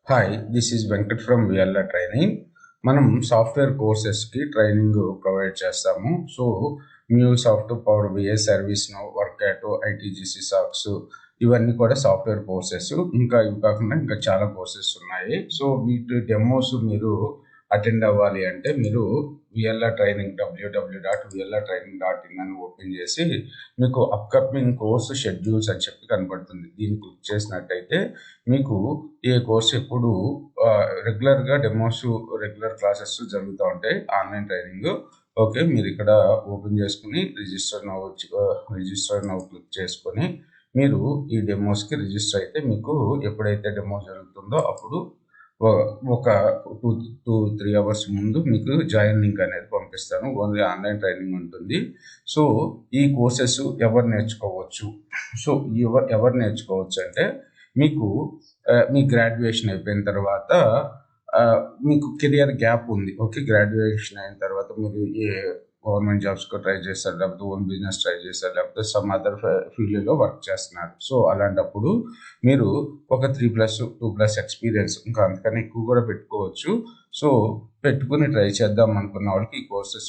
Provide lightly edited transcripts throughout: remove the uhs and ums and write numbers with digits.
Hi, this is Venkat from VLA Training. మనం software కోర్సెస్కి training provide చేస్తాము. So MuleSoft, PowerBI, service now, work ITGC socks ఇవన్నీ కూడా software courses. ఇంకా ఇవి కాకుండా ఇంకా చాలా కోర్సెస్ ఉన్నాయి. సో వీటి డెమోస్ మీరు అటెండ్ అవ్వాలి అంటే మీరు VLA ట్రైనింగ్ www.vlatraining.in అని ఓపెన్ చేసి మీకు అప్కమింగ్ కోర్సు షెడ్యూల్స్ అని చెప్పి కనబడుతుంది. దీన్ని క్లిక్ చేసినట్టయితే మీకు ఏ కోర్సు ఎప్పుడు రెగ్యులర్గా డెమోస్ రెగ్యులర్ క్లాసెస్ జరుగుతూ ఉంటాయి, ఆన్లైన్ ట్రైనింగ్. ఓకే, మీరు ఇక్కడ ఓపెన్ చేసుకుని రిజిస్టర్ నౌ క్లిక్ చేసుకొని మీరు ఈ డెమోస్కి రిజిస్టర్ అయితే మీకు ఎప్పుడైతే డెమో జరుగుతుందో అప్పుడు ఒక 2-3 అవర్స్ ముందు మీకు జాయిన్ లింక్ అనేది పంపిస్తాను. ఓన్లీ ఆన్లైన్ ట్రైనింగ్ ఉంటుంది. సో ఈ కోర్సెస్ ఎవరు నేర్చుకోవచ్చు? సో ఎవరు నేర్చుకోవచ్చు అంటే మీకు మీ గ్రాడ్యుయేషన్ అయిపోయిన తర్వాత మీకు కెరియర్ గ్యాప్ ఉంది. ఓకే, గ్రాడ్యుయేషన్ అయిన తర్వాత మీరు ఏ గవర్నమెంట్ జాబ్స్కి ట్రై చేస్తారు, లేకపోతే ఓన్ బిజినెస్ ట్రై చేస్తారు, లేకపోతే సమ్ అదర్ ఫీల్డ్లో వర్క్ చేస్తున్నారు. సో అలాంటప్పుడు మీరు ఒక 3+2+ ఎక్స్పీరియన్స్, ఇంకా అంతకన్నా ఎక్కువ కూడా పెట్టుకోవచ్చు. సో పెట్టుకుని ట్రై చేద్దాం అనుకున్న వాళ్ళకి ఈ కోర్సెస్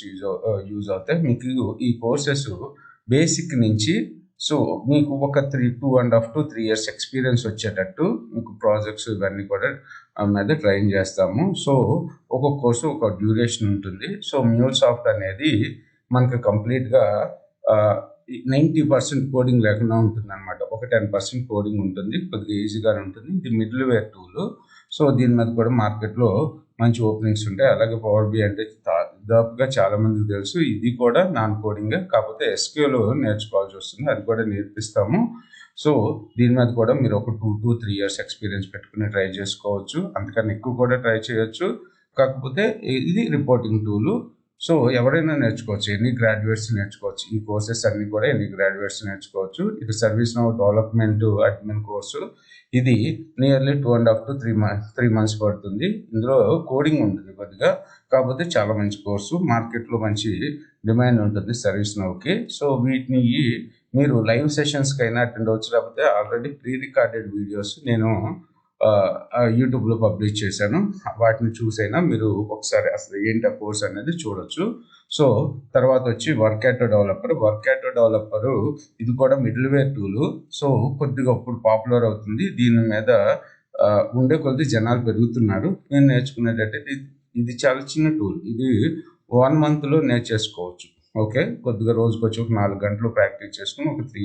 యూజ్ అవుతాయి. మీకు ఈ కోర్సెస్ బేసిక్ నుంచి సో మీకు ఒక 2.5 to 3 years ఎక్స్పీరియన్స్ వచ్చేటట్టు మీకు ప్రాజెక్ట్స్ ఇవన్నీ కూడా మీద ట్రైన్ చేస్తాము. సో ఒక్కొక్క కోర్సు ఒక డ్యూరేషన్ ఉంటుంది. సో MuleSoft అనేది మనకు కంప్లీట్గా 90% కోడింగ్ లేకుండా ఉంటుంది అనమాట. ఒక 10% కోడింగ్ ఉంటుంది, కొద్దిగా ఈజీగానే ఉంటుంది. ఇది మిడిల్ వేర్ టూల్. సో దీని మీద కూడా మార్కెట్లో మంచి ఓపెనింగ్స్ ఉంటాయి. అలాగే PowerBI అంటే దాదాపుగా చాలా మందికి తెలుసు. ఇది కూడా నాన్ కోడింగ్, కాకపోతే SQL నేర్చుకోవాల్సి వస్తుంది, అది కూడా నేర్పిస్తాము. సో దీని మీద కూడా మీరు ఒక 2 to 3 years ఎక్స్పీరియన్స్ పెట్టుకుని ట్రై చేసుకోవచ్చు. అంతకన్నా ఎక్కువ కూడా ట్రై చేయొచ్చు. కాకపోతే ఇది రిపోర్టింగ్ టూలు. సో ఎవరైనా నేర్చుకోవచ్చు, ఎన్ని గ్రాడ్యుయేట్స్ నేర్చుకోవచ్చు. ఈ కోర్సెస్ అన్ని కూడా ఎన్ని గ్రాడ్యుయేట్స్ నేర్చుకోవచ్చు. ఇది service now development admin course. ఇది నియర్లీ 2.5 to 3 months పడుతుంది. ఇందులో కోడింగ్ ఉంటుంది కొద్దిగా, కాకపోతే చాలా మంచి కోర్సు, మార్కెట్లో మంచి డిమాండ్ ఉంటుంది సర్వీస్ నౌకి. సో వీటిని మీరు లైవ్ సెషన్స్కి అయినా అటెండ్ అవ్వచ్చు, లేకపోతే ఆల్రెడీ ప్రీ రికార్డెడ్ వీడియోస్ నేను యూట్యూబ్లో పబ్లిష్ చేశాను. వాటిని చూసైనా మీరు ఒకసారి అసలు ఏంటి ఆ కోర్స్ అనేది చూడొచ్చు. సో తర్వాత వచ్చి వర్క్ డెవలపర్ ఇది కూడా మిడిల్ వేర్ టూలు. సో కొద్దిగా ఇప్పుడు పాపులర్ అవుతుంది. దీని మీద ఉండే కొద్ది జనాలు పెరుగుతున్నారు. నేను నేర్చుకునేటట్టు ఇది చాలా చిన్న టూల్. ఇది 1 monthలో నేర్చేసుకోవచ్చు. ఓకే, కొద్దిగా రోజుకి వచ్చి ఒక 4 గంటలు ప్రాక్టీస్ చేసుకుని ఒక 2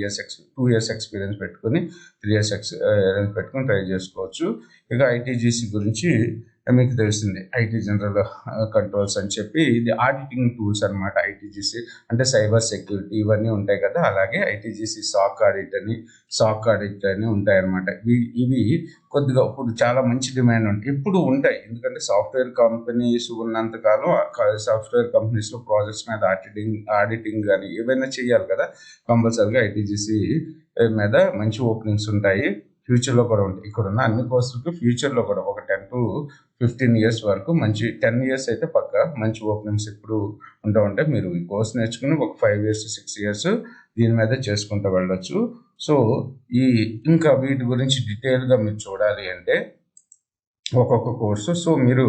years ఎక్స్పీరియన్స్ పెట్టుకుని 3 years ఎక్స్పీరియన్స్ పెట్టుకుని ట్రై చేసుకోవచ్చు. ఇక ITGC గురించి మీకు తెలిసింది, IT జనరల్ కంట్రోల్స్ అని చెప్పి ఇది ఆడిటింగ్ టూల్స్ అనమాట. ITGC అంటే సైబర్ సెక్యూరిటీ ఇవన్నీ ఉంటాయి కదా, అలాగే ITGC సాక్ ఆడిట్ అని ఉంటాయి అనమాట. ఇవి కొద్దిగా ఇప్పుడు చాలా మంచి డిమాండ్ ఉంటాయి, ఎప్పుడు ఉంటాయి. ఎందుకంటే సాఫ్ట్వేర్ కంపెనీస్ ఉన్నంతకాలం సాఫ్ట్వేర్ కంపెనీస్లో ప్రాజెక్ట్స్ మీద ఆడిటింగ్ కానీ ఏవైనా చేయాలి కదా, కంపల్సరీగా ITGC మీద మంచి ఓపెనింగ్స్ ఉంటాయి. ఫ్యూచర్లో కూడా ఉంటాయి. ఇక్కడ ఉన్న అన్ని కోర్సులకు ఫ్యూచర్లో కూడా ఒక 10 to 15 years వరకు మంచి 10 years అయితే పక్క మంచి ఓపెనింగ్స్ ఇప్పుడు ఉంటూ ఉంటాయి. మీరు ఈ కోర్స్ నేర్చుకుని ఒక 5 years 6 years దీని మీద చేసుకుంటూ వెళ్ళొచ్చు. సో ఇంకా వీటి గురించి డీటెయిల్గా మీరు చూడాలి అంటే ఒక్కొక్క కోర్సు. సో మీరు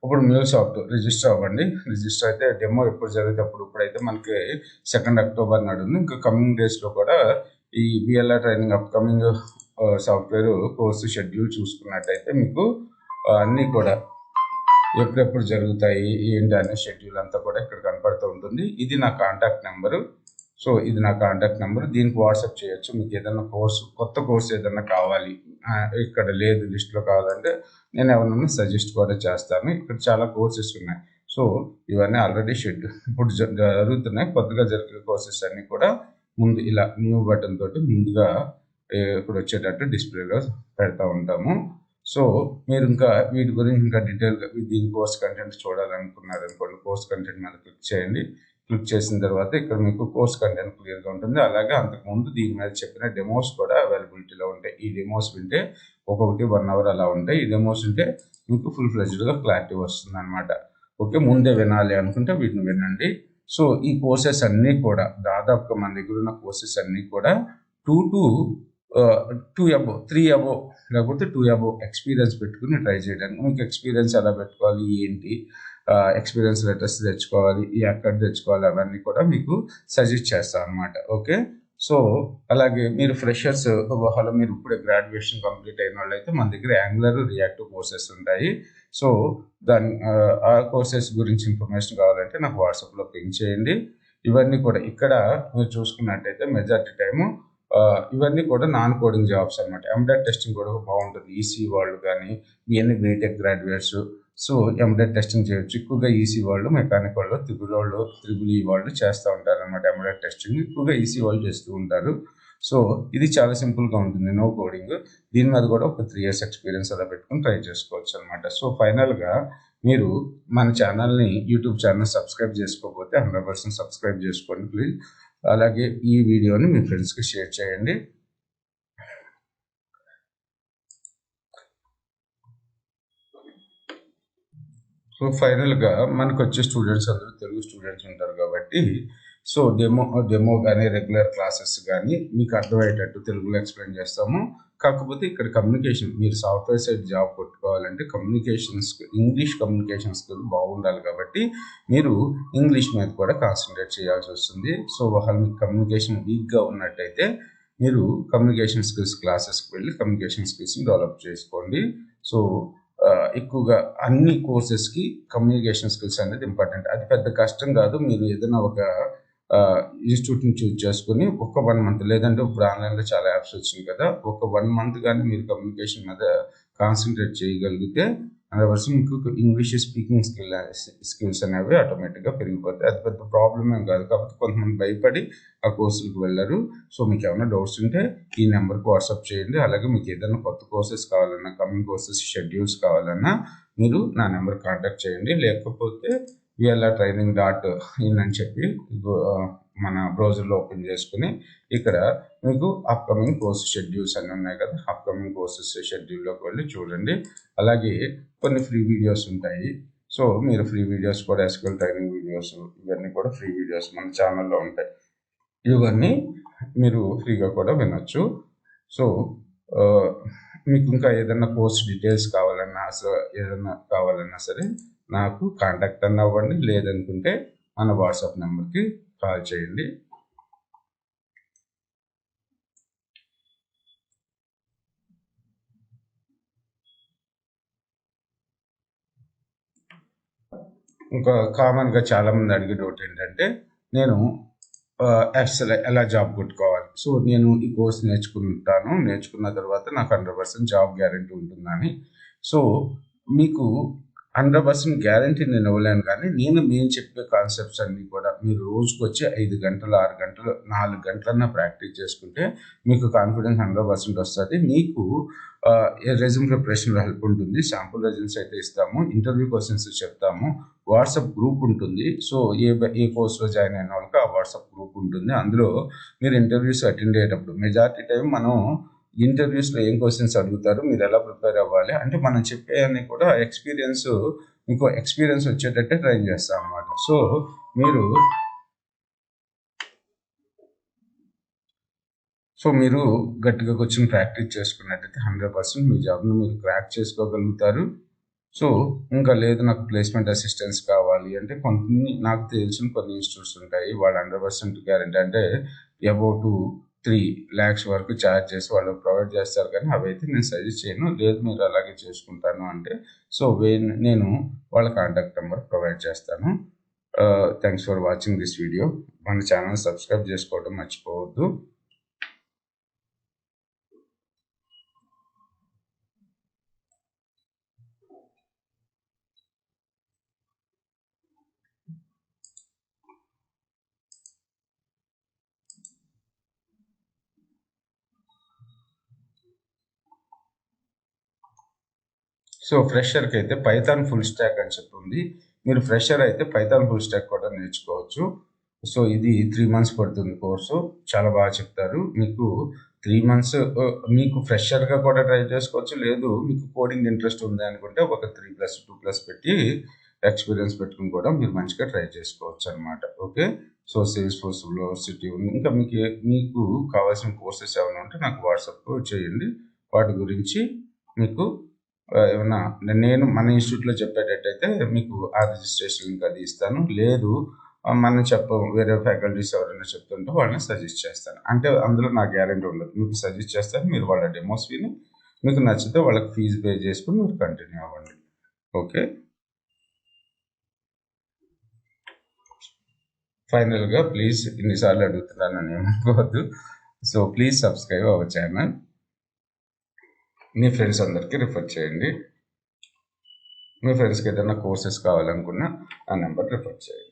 ఇప్పుడు MuleSoft రిజిస్టర్ అవ్వండి. రిజిస్టర్ అయితే డెమో ఎప్పుడు జరిగితే ఇప్పుడైతే మనకి 2 October నాడు ఉంది. ఇంకా కమింగ్ డేస్లో కూడా ఈ VLA training upcoming software course schedule చూసుకున్నట్టయితే మీకు అన్నీ కూడా ఎప్పుడెప్పుడు జరుగుతాయి ఏంటి అనే షెడ్యూల్ అంతా కూడా ఇక్కడ కనపడుతూ ఉంటుంది. ఇది నా కాంటాక్ట్ నెంబరు. సో ఇది నా కాంటాక్ట్ నెంబర్, దీనికి వాట్సాప్ చేయొచ్చు. మీకు ఏదైనా కొత్త కోర్సు ఏదైనా కావాలి, ఇక్కడ లేదు లిస్ట్లో కావాలంటే నేను ఎవరన్నా సజెస్ట్ కూడా చేస్తాను. ఇక్కడ చాలా కోర్సెస్ ఉన్నాయి. సో ఇవన్నీ ఆల్రెడీ ఇప్పుడు జరుగుతున్నాయి. కొత్తగా జరిగే కోర్సెస్ అన్నీ కూడా ముందు ఇలా న్యూ బటన్ తోటి ముందుగా ఇక్కడ వచ్చేటట్టు డిస్ప్లేలో పెడతా ఉంటాము. సో మీరు ఇంకా వీటి గురించి ఇంకా డీటెయిల్గా దీని కోర్స్ కంటెంట్ చూడాలనుకున్నారు అనుకోండి, కోర్స్ కంటెంట్ మీద క్లిక్ చేయండి. క్లిక్ చేసిన తర్వాత ఇక్కడ మీకు కోర్స్ కంటెంట్ క్లియర్గా ఉంటుంది. అలాగే అంతకుముందు దీని మీద చెప్పిన డెమోస్ కూడా అవైలబిలిటీలో ఉంటాయి. ఈ డెమోస్ వింటే ఒక్కొక్కటి 1 hour అలా ఉంటాయి. ఈ డెమోస్ ఉంటే మీకు ఫుల్ ఫ్లెజ్డ్గా క్లారిటీ వస్తుంది అనమాట. ఓకే, ముందే వినాలి అనుకుంటే వీటిని వినండి. సో ఈ కోర్సెస్ అన్నీ కూడా దాదాపుగా మన దగ్గర ఉన్న కోర్సెస్ అన్నీ కూడా 2 to 2 అబోవ్ 3 అబోవ్ లేకపోతే 2 అబోవ్ ఎక్స్పీరియన్స్ పెట్టుకుని ట్రై చేయడానికి. మీకు ఎక్స్పీరియన్స్ ఎలా పెట్టుకోవాలి, ఏంటి ఎక్స్పీరియన్స్ లెటర్స్ తెచ్చుకోవాలి, ఎక్కడ తెచ్చుకోవాలి అవన్నీ కూడా మీకు సజెస్ట్ చేస్తాను అనమాట. ఓకే, సో అలాగే మీరు ఫ్రెషర్స్ ఒకవేళ మీరు ఇప్పుడే గ్రాడ్యుయేషన్ కంప్లీట్ అయిన వాళ్ళు అయితే మన దగ్గర యాంగులర్, రియాక్టివ్ కోర్సెస్ ఉంటాయి. సో ఆ కోర్సెస్ గురించి ఇన్ఫర్మేషన్ కావాలంటే నాకు వాట్సాప్లో పింక్ చేయండి. ఇవన్నీ కూడా ఇక్కడ మీరు చూసుకున్నట్టయితే మెజారిటీ టైము ఇవన్నీ కూడా నాన్ కోడింగ్ జాబ్స్ అనమాట. ఎంబెడెడ్ టెస్టింగ్ కూడా బాగుంటుంది. ఈసీ వాళ్ళు కానీ ఇవన్నీ BTech graduates so embedded testing చేయొచ్చు. ఎక్కువగా ఈసీ వాళ్ళు, మెకానిక్ వాళ్ళు, త్రిబుల్ ఈ వాళ్ళు చేస్తూ ఉంటారు అనమాట. ఎంబెడెడ్ టెస్టింగ్ ఎక్కువగా ఈసీ వాళ్ళు చేస్తూ ఉంటారు. సో ఇది చాలా సింపుల్గా ఉంటుంది, నో కోడింగ్. దీని మీద కూడా ఒక 3 years ఎక్స్పీరియన్స్ అలా పెట్టుకుని ట్రై చేసుకోవచ్చు అనమాట. సో ఫైనల్గా మీరు మన ఛానల్ని, యూట్యూబ్ ఛానల్ సబ్స్క్రైబ్ చేసుకోకపోతే 100% సబ్స్క్రైబ్ చేసుకోండి ప్లీజ్. అలాగే ఈ వీడియోని మీ ఫ్రెండ్స్కి షేర్ చేయండి. సో ఫైనల్గా మనకు వచ్చే స్టూడెంట్స్ అందరూ తెలుగు స్టూడెంట్స్ ఉంటారు కాబట్టి సో డెమో కానీ రెగ్యులర్ క్లాసెస్ కానీ మీకు అర్థమయ్యేటట్టు తెలుగులో ఎక్స్ప్లెయిన్ చేస్తాము. కాకపోతే ఇక్కడ కమ్యూనికేషన్, మీరు సాఫ్ట్వేర్ సైడ్ జాబ్ కొట్టుకోవాలంటే ఇంగ్లీష్ కమ్యూనికేషన్ స్కిల్ బాగుండాలి కాబట్టి మీరు ఇంగ్లీష్ మీద కూడా కాన్సన్ట్రేట్ చేయాల్సి వస్తుంది. సో వాళ్ళు మీకు కమ్యూనికేషన్ వీక్గా ఉన్నట్టయితే మీరు కమ్యూనికేషన్ స్కిల్స్ క్లాసెస్కి వెళ్ళి కమ్యూనికేషన్ స్కిల్స్ని డెవలప్ చేసుకోండి. సో ఎక్కువగా అన్ని కోర్సెస్కి కమ్యూనికేషన్ స్కిల్స్ అనేది ఇంపార్టెంట్. అది పెద్ద కష్టం కాదు. మీరు ఏదైనా ఒక ఇన్స్టిట్యూట్ని చూజ్ చేసుకుని ఒక 1 month, లేదంటే ఇప్పుడు ఆన్లైన్లో చాలా యాప్స్ వచ్చినాయి కదా, ఒక 1 month కానీ మీరు కమ్యూనికేషన్ మీద కాన్సన్ట్రేట్ చేయగలిగితే 100% మీకు ఇంగ్లీష్ స్పీకింగ్ స్కిల్స్ అనేవి ఆటోమేటిక్గా పెరిగిపోతాయి. అది పెద్ద ప్రాబ్లం ఏం కాదు. కాకపోతే కొంతమంది భయపడి ఆ కోర్సులకు వెళ్ళరు. సో మీకు ఏమైనా డౌట్స్ ఉంటే ఈ నెంబర్కి వాట్సాప్ చేయండి. అలాగే మీకు ఏదైనా కొత్త కోర్సెస్ కావాలన్నా, కమింగ్ కోర్సెస్ షెడ్యూల్స్ కావాలన్నా మీరు నా నెంబర్ కాంటాక్ట్ చేయండి. లేకపోతే VLR-training.in అని చెప్పి మన బ్రౌజర్లో ఓపెన్ చేసుకుని ఇక్కడ మీకు అప్కమింగ్ కోర్స్ షెడ్యూల్స్ అన్నీ ఉన్నాయి కదా, అప్కమింగ్ కోర్సెస్ షెడ్యూల్లోకి వెళ్ళి చూడండి. అలాగే కొన్ని ఫ్రీ వీడియోస్ ఉంటాయి. సో మీరు ఫ్రీ వీడియోస్ కూడా, SQL ట్రైనింగ్ వీడియోస్ ఇవన్నీ కూడా ఫ్రీ వీడియోస్ మన ఛానల్లో ఉంటాయి. ఇవన్నీ మీరు ఫ్రీగా కూడా వినొచ్చు. సో మీకు ఇంకా ఏదైనా కోర్స్ డీటెయిల్స్ కావాలన్నా సరే నాకు కాంటాక్ట్ అవ్వండి. లేదనుకుంటే మన వాట్సాప్ నెంబర్కి కాల్ చేయండి. ఇంకా కామన్గా చాలామంది అడిగే డౌట్ ఏంటంటే నేను అసలు ఎలా జాబ్ కొట్టుకోవాలి. సో నేను ఈ కోర్స్ నేర్చుకున్న తర్వాత నాకు 100% జాబ్ గ్యారంటీ ఉంటుందని. సో మీకు 100% గ్యారంటీ నేను ఇవ్వలేను, కానీ నేను చెప్పే కాన్సెప్ట్స్ అన్నీ కూడా మీరు రోజుకు వచ్చి 5 గంటలు, 6 గంటలు, 4 గంటలన్నా ప్రాక్టీస్ చేసుకుంటే మీకు కాన్ఫిడెన్స్ 100% వస్తుంది. మీకు రెజ్యూమ్ ప్రిపరేషన్లో హెల్ప్ ఉంటుంది. శాంపుల్ రెజ్యూమ్స్ అయితే ఇస్తాము, ఇంటర్వ్యూ క్వశ్చన్స్ చెప్తాము, వాట్సాప్ గ్రూప్ ఉంటుంది. సో ఏ కోర్స్లో జాయిన్ అయిన వాళ్ళకి ఆ వాట్సాప్ గ్రూప్ ఉంటుంది. అందులో మీరు ఇంటర్వ్యూస్ అటెండ్ అయ్యేటప్పుడు మెజారిటీ టైం మనం ఇంటర్వ్యూస్లో ఏం క్వశ్చన్స్ అడుగుతారు, మీరు ఎలా ప్రిపేర్ అవ్వాలి అంటే మనం చెప్పేవన్నీ కూడా మీకు ఎక్స్పీరియన్స్ వచ్చేటట్టే ట్రై చేస్తాం అన్నమాట. సో మీరు గట్టిగా కూర్చొని ప్రాక్టీస్ చేసుకున్నట్టయితే 100% మీ జాబ్ను మీరు క్రాక్ చేసుకోగలుగుతారు. సో ఇంకా లేదు నాకు ప్లేస్మెంట్ అసిస్టెన్స్ కావాలి అంటే నాకు తెలిసిన కొన్ని ఇన్స్టిట్యూట్స్ ఉంటాయి. వాళ్ళు 100% గ్యారెంటీ అంటే అబౌవ్ 3 lakhs వరకు ఛార్జ్ చేసి వాళ్ళు ప్రొవైడ్ చేస్తారు. కానీ అవైతే నేను సజెస్ట్ చేయను. లేదు మీరు అలాగే చేసుకుంటాను అంటే సో నేను వాళ్ళ కాంటాక్ట్ నెంబర్ ప్రొవైడ్ చేస్తాను. Thanks for watching this video. మన ఛానల్ సబ్స్క్రైబ్ చేసుకోవడం మర్చిపోవద్దు. సో ఫ్రెషర్కి అయితే పైథాన్ ఫుల్ స్టాక్ అని చెప్తుంది. మీరు ఫ్రెషర్ అయితే పైథాన్ ఫుల్ స్టాక్ కూడా నేర్చుకోవచ్చు. సో ఇది 3 months పడుతుంది కోర్సు. చాలా బాగా చెప్తారు. మీకు 3 months మీకు ఫ్రెషర్గా కూడా ట్రై చేసుకోవచ్చు. లేదు మీకు కోడింగ్ ఇంట్రెస్ట్ ఉంది అనుకుంటే ఒక 3+2+ పెట్టి ఎక్స్పీరియన్స్ పెట్టుకుని కూడా మీరు మంచిగా ట్రై చేసుకోవచ్చు అనమాట. Okay, so sales force velocity ఉంది. ఇంకా మీకు కావాల్సిన కోర్సెస్ ఏమైనా ఉంటే నాకు వాట్సాప్ చేయండి. వాటి గురించి మీకు ఏమైనా నేను మన ఇన్స్టిట్యూట్లో చెప్పేటట్టయితే మీకు ఆ రిజిస్ట్రేషన్ లింక్ అది ఇస్తాను. లేదు మనం వేరే ఫ్యాకల్టీస్ ఎవరైనా చెప్తుంటే వాళ్ళని సజెస్ట్ చేస్తాను. అంటే అందులో నా గ్యారెంటీ ఉండదు. మీకు సజెస్ట్ చేస్తాను, మీరు వాళ్ళ డెమోస్ విని మీకు నచ్చితే వాళ్ళకి ఫీజు పే చేసుకుని మీరు కంటిన్యూ అవ్వండి. ఓకే, ఫైనల్గా ప్లీజ్ ఇన్నిసార్లు అడుగుతున్నానని ఏమనుకోవద్దు. So please subscribe our channel. Me friends అందరికీ రిఫర్ చేయండి. మీ ఫ్రెండ్స్కి ఏదైనా కోర్సెస్ కావాలనుకున్నా ఆ నెంబర్ రిఫర్ చేయండి.